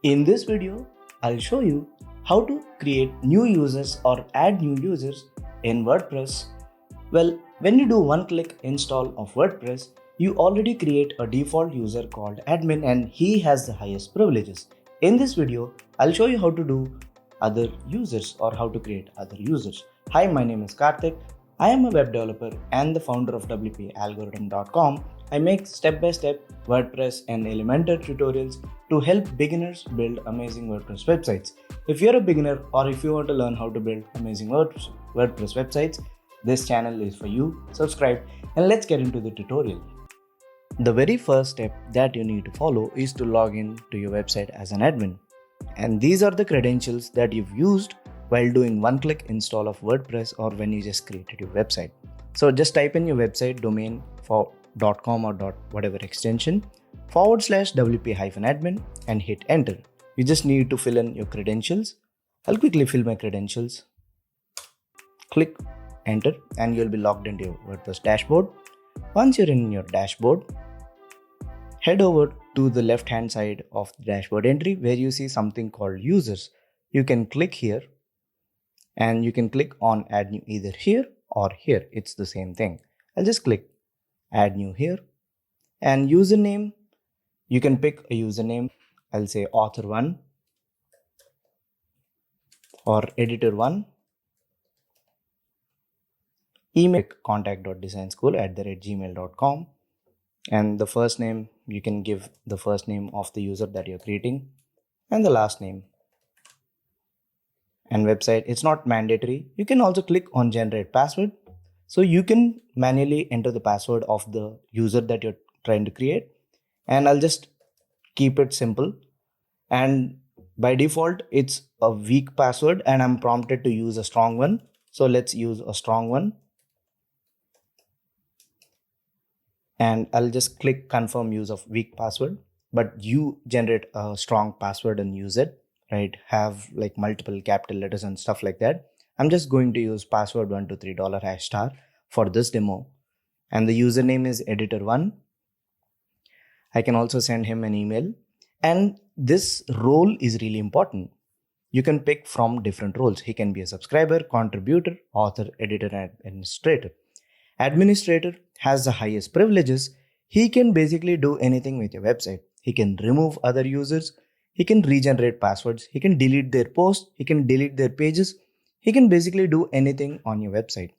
In this video, I'll show you how to create new users or add new users in WordPress. Well, when you do one-click install of WordPress, you already create a default user called admin and he has the highest privileges. In this video, I'll show you how to do other users or how to create other users. Hi, my name is Karthik. I am a web developer and the founder of wpalgorithm.com. I make step-by-step WordPress and Elementor tutorials to help beginners build amazing WordPress websites. If you're a beginner or if you want to learn how to build amazing WordPress websites, this channel is for you. Subscribe and let's get into the tutorial. The very first step that you need to follow is to log in to your website as an admin. And these are the credentials that you've used while doing one-click install of WordPress or when you just created your website. So just type in your website domain for .com or whatever extension /wp-admin and hit enter. You just need to fill in your credentials. I'll quickly fill my credentials. Click enter and you'll be logged into your WordPress dashboard. Once you're in your dashboard, head over to the left hand side of the dashboard entry where you see something called users. You can click here and you can click on add new either here or here. It's the same thing. I'll just click add new here, and username, you can pick a username. I'll say author1 or editor1. Email contact.designschool@gmail.com, and the first name, you can give the first name of the user that you're creating and the last name. And website, it's not mandatory. You can also click on generate password. So you can manually enter the password of the user that you're trying to create. And I'll just keep it simple. And by default, it's a weak password and I'm prompted to use a strong one. So let's use a strong one. And I'll just click confirm use of weak password. But you generate a strong password and use it, right? Have like multiple capital letters and stuff like that. I'm just going to use password $123 # for this demo. And the username is editor1. I can also send him an email. And this role is really important. You can pick from different roles. He can be a subscriber, contributor, author, editor, and administrator. Administrator has the highest privileges. He can basically do anything with your website. He can remove other users. He can regenerate passwords. He can delete their posts. He can delete their pages. He can basically do anything on your website.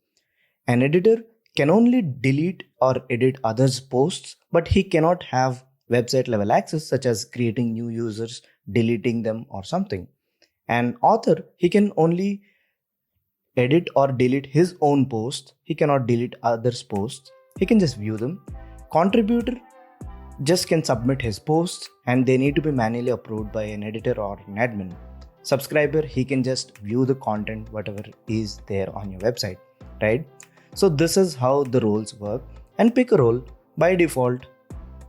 An editor can only delete or edit others' posts, but he cannot have website level access such as creating new users, deleting them or something. An author, he can only edit or delete his own posts. He cannot delete others' posts. He can just view them. Contributor just can submit his posts and they need to be manually approved by an editor or an admin. Subscriber, he can just view the content, whatever is there on your website, right? So this is how the roles work. And pick a role. By default,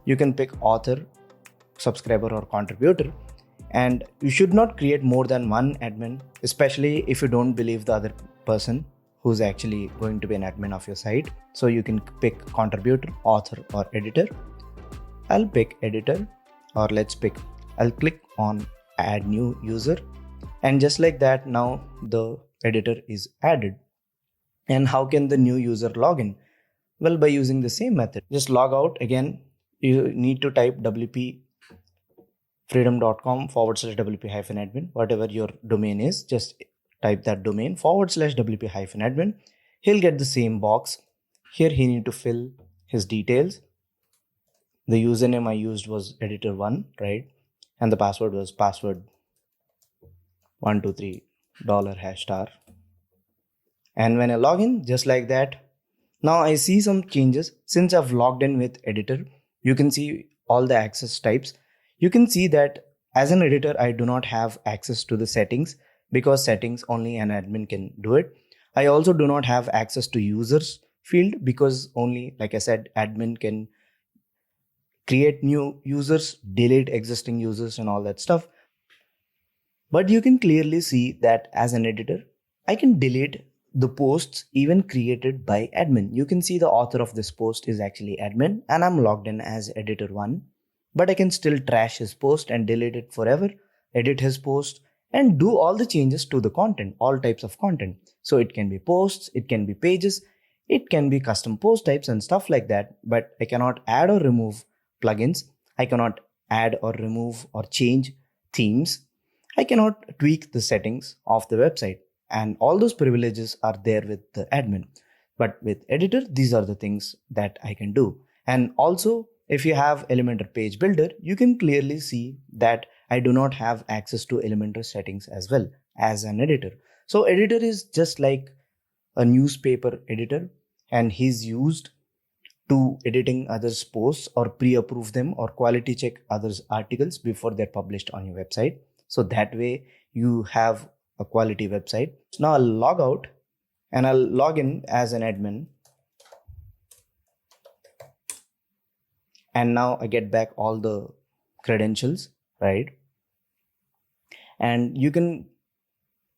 you can pick author, subscriber or contributor. And you should not create more than one admin, especially if you don't believe the other person who's actually going to be an admin of your site. So you can pick contributor, author or editor. I'll pick editor, or I'll click on add new user. And just like that, now the editor is added. And how can the new user log in? Well, by using the same method. Just log out again. You need to type wpfreedom.com /wp-admin, whatever your domain is. Just type that domain /wp-admin. He'll get the same box. Here he need to fill his details. The username I used was editor1, right? And the password was password $123 #. And when I log in, just like that, now I see some changes. Since I've logged in with editor, you can see all the access types. You can see that as an editor, I do not have access to the settings because settings only an admin can do it. I also do not have access to users field because only, like I said, admin can create new users, delete existing users and all that stuff. But you can clearly see that as an editor, I can delete the posts even created by admin. You can see the author of this post is actually admin and I'm logged in as editor1, but I can still trash his post and delete it forever edit his post, and do all the changes to the content, all types of content. So it can be posts, it can be pages, it can be custom post types and stuff like that. But I cannot add or remove plugins. I cannot add or remove or change themes. I cannot tweak the settings of the website. And all those privileges are there with the admin. But with editor, these are the things that I can do. And also, if you have Elementor page builder, you can clearly see that I do not have access to Elementor settings as well as an editor. So editor is just like a newspaper editor, and he's used to editing others' posts or pre-approve them or quality check others' articles before they're published on your website. So that way you have a quality website. So now I'll log out and I'll log in as an admin. And now I get back all the credentials, right? And you can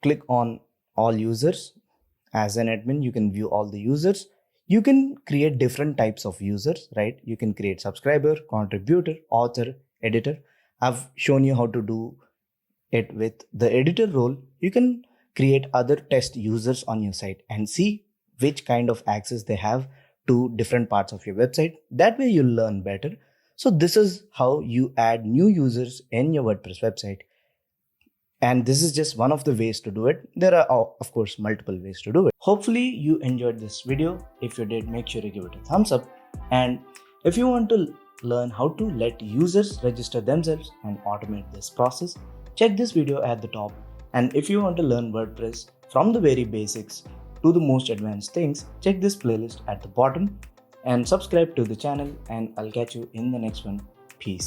click on all users. As an admin, you can view all the users. You can create different types of users, right? You can create subscriber, contributor, author, editor. I've shown you how to do it with the editor role. You can create other test users on your site and see which kind of access they have to different parts of your website. That way you'll learn better. So this is how you add new users in your WordPress website. And this is just one of the ways to do it. There are, of course, multiple ways to do it. Hopefully you enjoyed this video. If you did, make sure you give it a thumbs up. And if you want to learn how to let users register themselves and automate this process, check this video at the top. And if you want to learn WordPress from the very basics to the most advanced things, check this playlist at the bottom and subscribe to the channel, and I'll catch you in the next one. Peace.